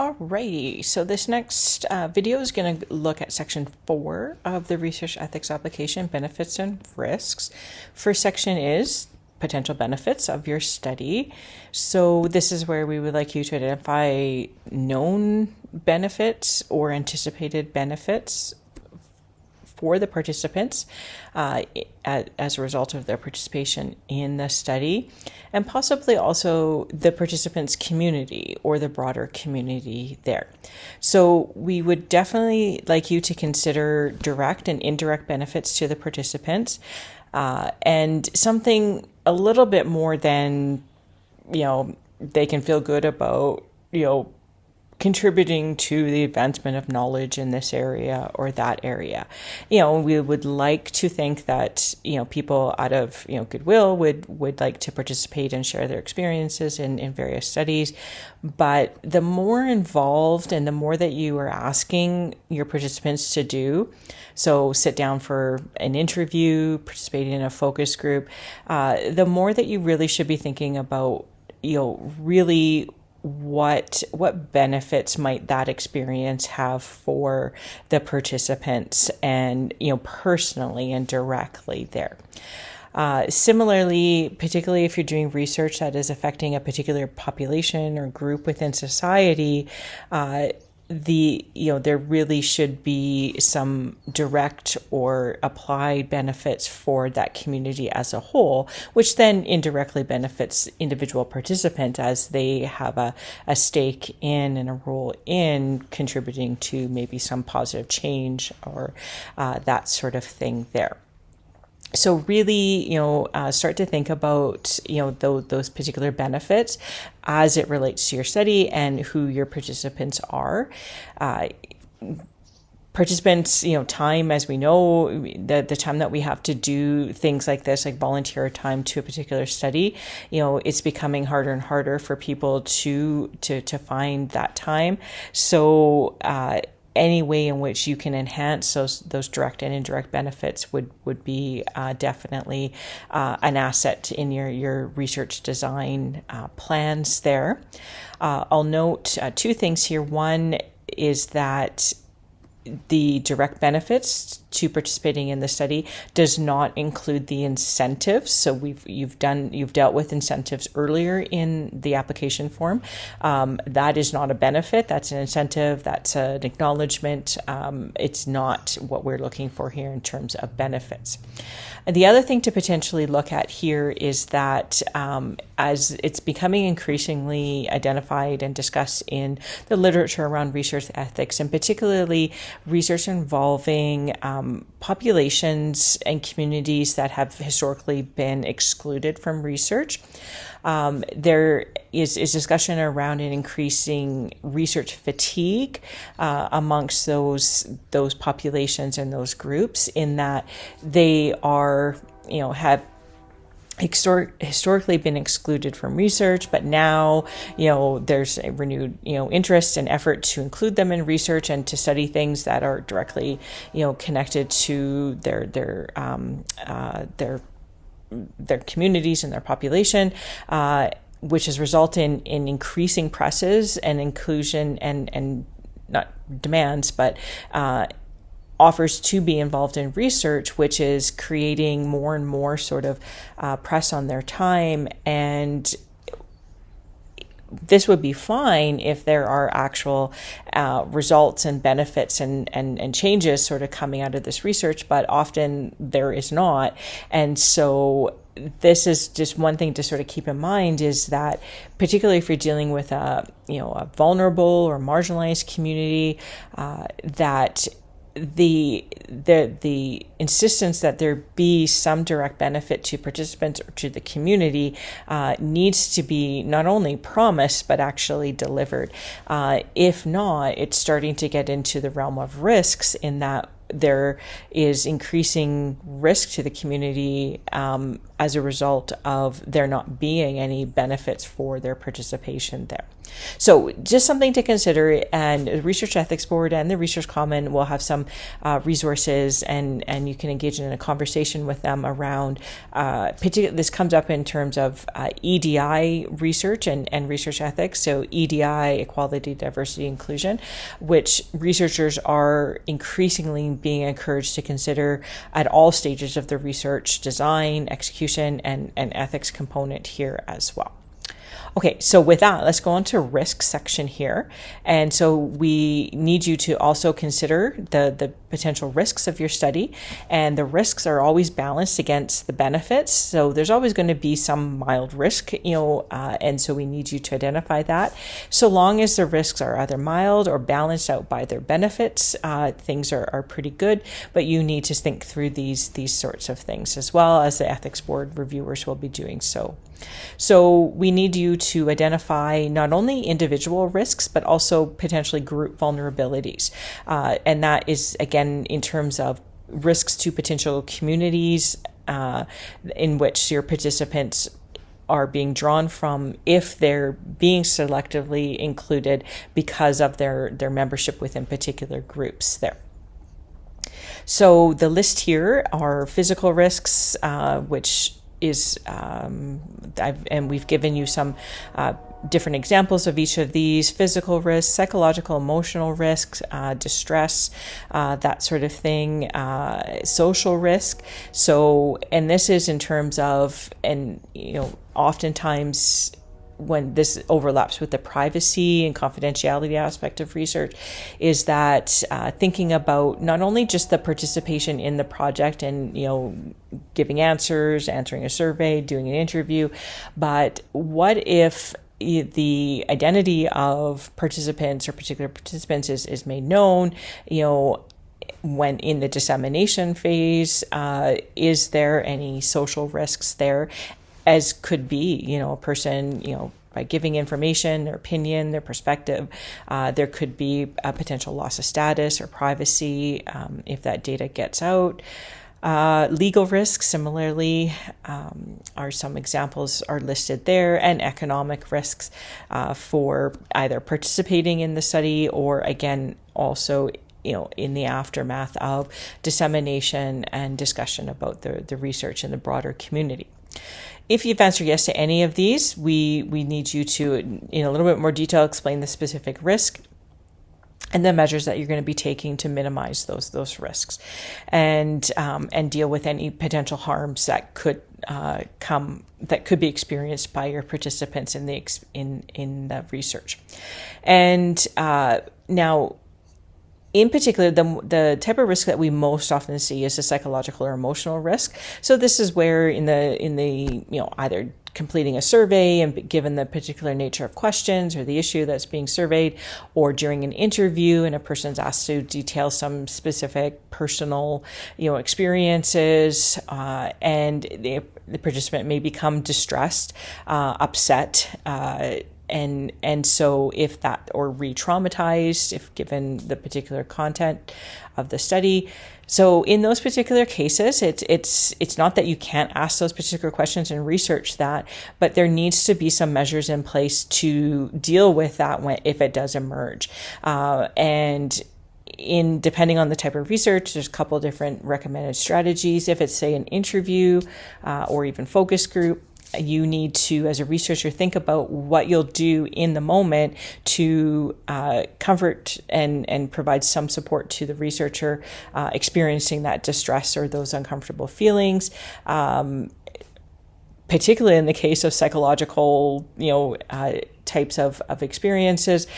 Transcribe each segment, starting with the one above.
Alrighty, so this next video is going to look at section 4 of the research ethics application, benefits and risks. First section is potential benefits of your study. So this is where we would like you to identify known benefits or anticipated benefits for the participants as a result of their participation in the study, and possibly also the participants' community or the broader community there. So we would definitely like you to consider direct and indirect benefits to the participants, and something a little bit more than, they can feel good about, contributing to the advancement of knowledge in this area or that area. We would like to think that, people out of, goodwill would like to participate and share their experiences in various studies. But the more involved and the more that you are asking your participants to do, so sit down for an interview, participate in a focus group, the more that you really should be thinking about, really what benefits might that experience have for the participants and, personally and directly there. Similarly, particularly if you're doing research that is affecting a particular population or group within society, there really should be some direct or applied benefits for that community as a whole, which then indirectly benefits individual participants as they have a stake in and a role in contributing to maybe some positive change or that sort of thing there. So really, start to think about, those particular benefits as it relates to your study and who your participants are. Participants, time, as we know, the time that we have to do things like this, like volunteer time to a particular study, it's becoming harder and harder for people to find that time. So, any way in which you can enhance those direct and indirect benefits would be definitely an asset in your research design plans there. I'll note two things here. One is that the direct benefits to participating in the study does not include the incentives. So you've dealt with incentives earlier in the application form. That is not a benefit. That's an incentive. That's an acknowledgement. It's not what we're looking for here in terms of benefits. And the other thing to potentially look at here is that as it's becoming increasingly identified and discussed in the literature around research ethics, and particularly research involving populations and communities that have historically been excluded from research, there is discussion around an increasing research fatigue amongst those populations and those groups, in that they are, have historically been excluded from research, but now, there's a renewed, interest and effort to include them in research and to study things that are directly, connected to their communities and their population, which has resulted in increasing presses and inclusion and not demands, but offers to be involved in research, which is creating more and more sort of press on their time. And this would be fine if there are actual results and benefits and changes sort of coming out of this research, but often there is not. And so this is just one thing to sort of keep in mind, is that particularly if you're dealing with a vulnerable or marginalized community, that the insistence that there be some direct benefit to participants or to the community needs to be not only promised but actually delivered. If not, it's starting to get into the realm of risks, in that there is increasing risk to the community as a result of there not being any benefits for their participation there. So just something to consider, and the Research Ethics Board and the Research Common will have some resources, and you can engage in a conversation with them around, this comes up in terms of EDI research and research ethics. So EDI, equality, diversity, inclusion, which researchers are increasingly being encouraged to consider at all stages of the research design, execution, and ethics component here as well. Okay, so with that, let's go on to risk section here. And so we need you to also consider the potential risks of your study, and the risks are always balanced against the benefits. So there's always going to be some mild risk, and so we need you to identify that. So long as the risks are either mild or balanced out by their benefits, things are pretty good, but you need to think through these sorts of things as well, as the ethics board reviewers will be doing so. So we need you to identify not only individual risks, but also potentially group vulnerabilities. And that is, again, in terms of risks to potential communities in which your participants are being drawn from if they're being selectively included because of their membership within particular groups there. So the list here are physical risks, which is, and we've given you some different examples of each of these: physical risks, psychological, emotional risks, distress, that sort of thing, social risk. So, and this is in terms of, and oftentimes when this overlaps with the privacy and confidentiality aspect of research, is that thinking about not only just the participation in the project and, giving answers, answering a survey, doing an interview, but what if the identity of participants or particular participants is made known, when in the dissemination phase, is there any social risks there? As could be, a person, by giving information, their opinion, their perspective, there could be a potential loss of status or privacy if that data gets out. Legal risks, similarly, are some examples are listed there, and economic risks for either participating in the study or, again, also in the aftermath of dissemination and discussion about the research in the broader community. If you've answered yes to any of these, we need you to, in a little bit more detail, explain the specific risk and the measures that you're going to be taking to minimize those risks, and deal with any potential harms that could be experienced by your participants in the research. And now, in particular, the type of risk that we most often see is a psychological or emotional risk. So this is where in the either completing a survey and given the particular nature of questions or the issue that's being surveyed, or during an interview and a person's asked to detail some specific personal experiences, and the participant may become distressed, upset, and so if that, or re-traumatized if given the particular content of the study. So in those particular cases, it's not that you can't ask those particular questions and research that, but there needs to be some measures in place to deal with that if it does emerge. And depending on the type of research, there's a couple of different recommended strategies. If it's, say, an interview or even focus group, you need to, as a researcher, think about what you'll do in the moment to comfort and provide some support to the researcher experiencing that distress or those uncomfortable feelings. Particularly in the case of psychological, types of experiences,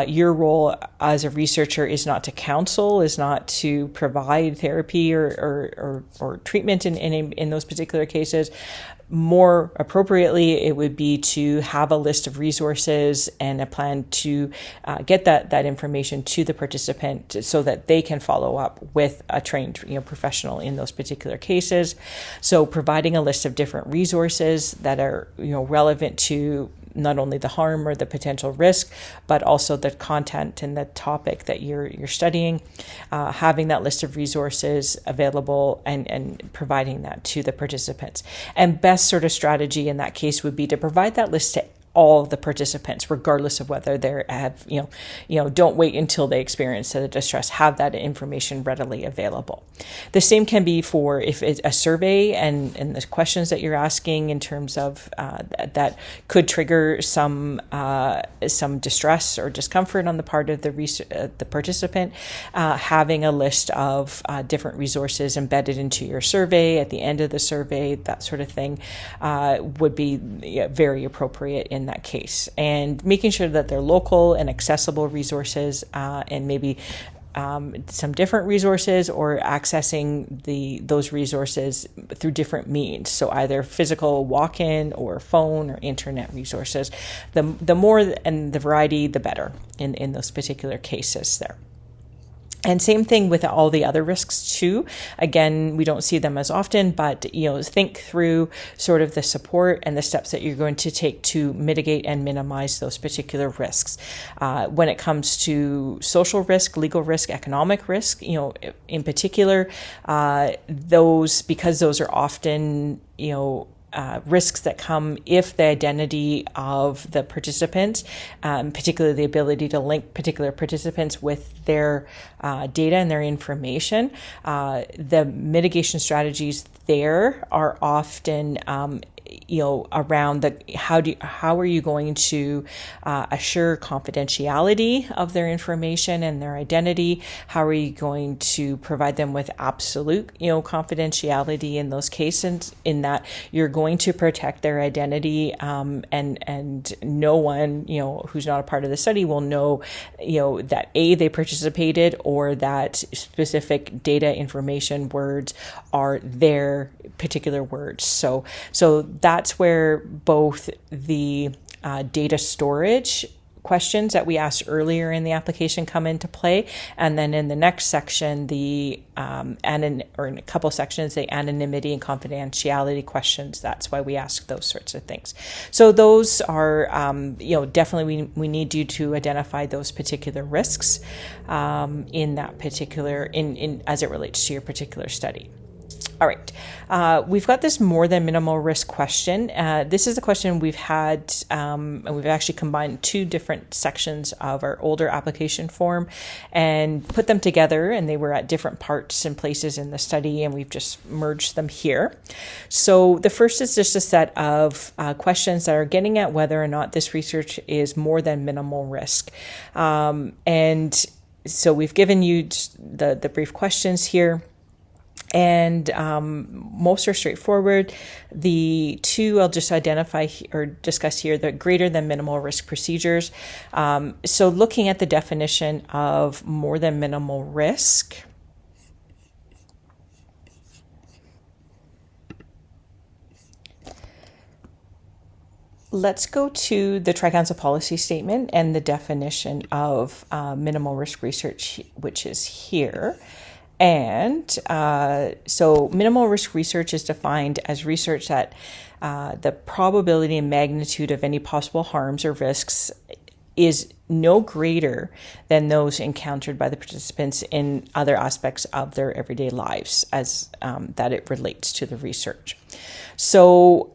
your role as a researcher is not to counsel, is not to provide therapy or treatment in those particular cases. More appropriately, it would be to have a list of resources and a plan to get that information to the participant so that they can follow up with a trained professional in those particular cases. So providing a list of different resources that are relevant to not only the harm or the potential risk, but also the content and the topic that you're studying, having that list of resources available and providing that to the participants. And best sort of strategy in that case would be to provide that list to all of the participants, regardless of whether they have, don't wait until they experience the distress, have that information readily available. The same can be for if it's a survey and the questions that you're asking in terms of that could trigger some distress or discomfort on the part of the participant. Having a list of different resources embedded into your survey at the end of the survey, that sort of thing, would be very appropriate in that case, and making sure that they're local and accessible resources, and maybe some different resources, or accessing those resources through different means. So either physical walk-in or phone or internet resources. The more and the variety, the better in those particular cases there. And same thing with all the other risks too. Again, we don't see them as often, but think through sort of the support and the steps that you're going to take to mitigate and minimize those particular risks. When it comes to social risk, legal risk, economic risk, in particular, because those are often risks that come if the identity of the participants, particularly the ability to link particular participants with their data and their information, the mitigation strategies there are often around how are you going to assure confidentiality of their information and their identity? How are you going to provide them with absolute, confidentiality in those cases, in that you're going to protect their identity, and no one, who's not a part of the study will know, that they participated, or that specific data information words are their particular words. So that's where both the data storage questions that we asked earlier in the application come into play, and then in the next section, in a couple sections, the anonymity and confidentiality questions. That's why we ask those sorts of things. So those are, definitely we need you to identify those particular risks in that particular in as it relates to your particular study. All right, we've got this more than minimal risk question. This is a question we've had, and we've actually combined two different sections of our older application form and put them together, and they were at different parts and places in the study, and we've just merged them here. So the first is just a set of questions that are getting at whether or not this research is more than minimal risk. And so we've given you the brief questions here. And most are straightforward. The two I'll just identify or discuss here, the greater than minimal risk procedures. So looking at the definition of more than minimal risk, let's go to the Tri-Council policy statement and the definition of minimal risk research, which is here. And so minimal risk research is defined as research that the probability and magnitude of any possible harms or risks is no greater than those encountered by the participants in other aspects of their everyday lives, as that it relates to the research. So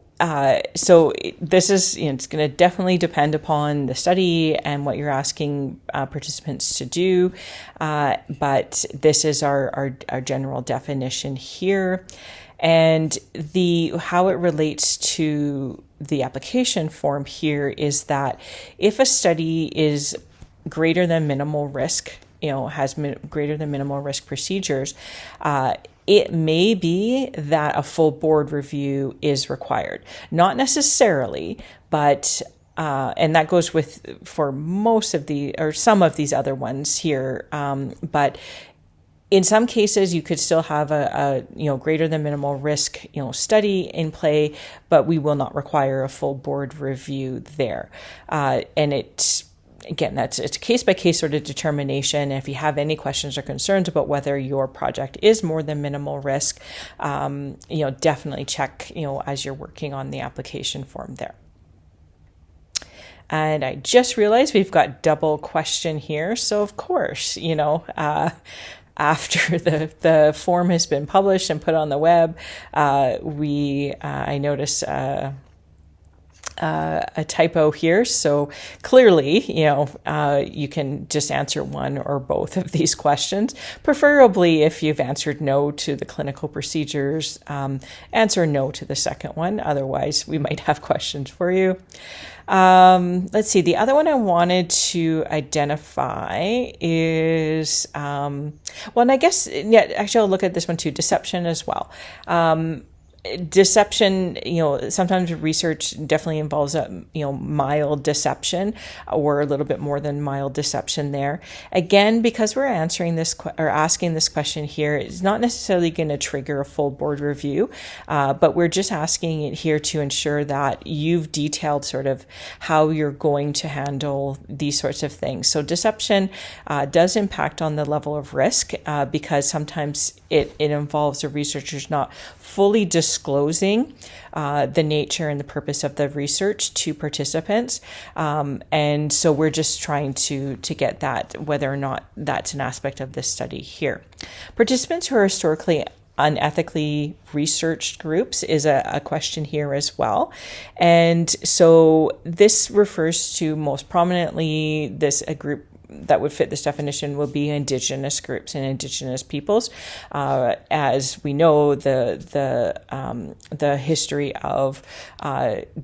this is, it's going to definitely depend upon the study and what you're asking participants to do, but this is our general definition here. And how it relates to the application form here is that if a study is greater than minimal risk, has greater than minimal risk procedures, it may be that a full board review is required. Not necessarily, but and that goes for most of some of these other ones here. But in some cases, you could still have a greater than minimal risk study in play, but we will not require a full board review there. And it's a case-by-case sort of determination. And if you have any questions or concerns about whether your project is more than minimal risk, definitely check, as you're working on the application form there. And I just realized we've got double question here. So of course, after the form has been published and put on the web, I noticed a typo here. So clearly, you can just answer one or both of these questions. Preferably, if you've answered no to the clinical procedures, answer no to the second one. Otherwise, we might have questions for you. Let's see. The other one I wanted to identify is, and I guess, actually I'll look at this one too, deception as well. Deception, sometimes research definitely involves mild deception or a little bit more than mild deception there. Again, because we're answering this or asking this question here, it's not necessarily going to trigger a full board review, but we're just asking it here to ensure that you've detailed sort of how you're going to handle these sorts of things. So deception does impact on the level of risk because sometimes it involves the researchers not fully disclosing the nature and the purpose of the research to participants. And so we're just trying to get that, whether or not that's an aspect of this study here. Participants who are historically unethically researched groups is a question here as well. And so this refers to most prominently a group that would fit this definition will be Indigenous groups and Indigenous peoples. As we know, the history of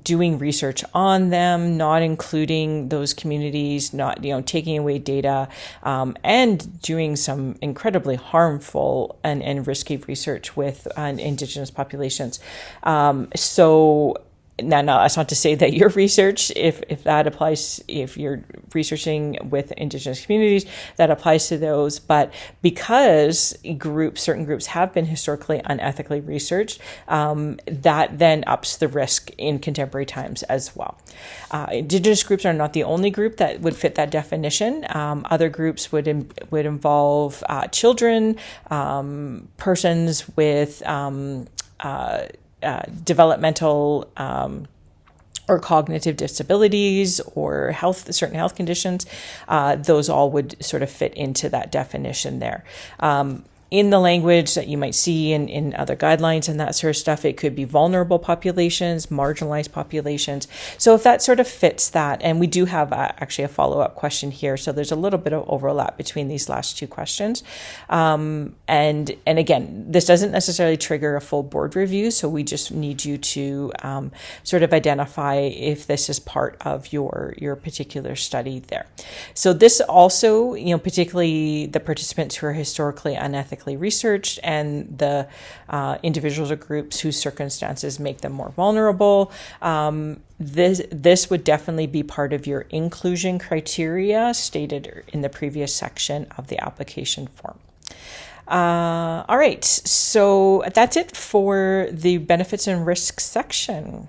doing research on them, not including those communities, not taking away data, and doing some incredibly harmful and risky research with Indigenous populations. So. Now, that's not to say that your research, if that applies, if you're researching with Indigenous communities, that applies to those. But because certain groups have been historically unethically researched, that then ups the risk in contemporary times as well. Indigenous groups are not the only group that would fit that definition. Other groups would involve children, persons with developmental or cognitive disabilities or certain health conditions. Those all would sort of fit into that definition there. In the language that you might see in other guidelines and that sort of stuff, it could be vulnerable populations, marginalized populations. So if that sort of fits that, and we do have actually a follow-up question here, so there's a little bit of overlap between these last two questions. And again, this doesn't necessarily trigger a full board review, so we just need you to sort of identify if this is part of your particular study there. So this also, particularly the participants who are historically unethically researched and the individuals or groups whose circumstances make them more vulnerable. This would definitely be part of your inclusion criteria stated in the previous section of the application form. All right, so that's it for the benefits and risks section.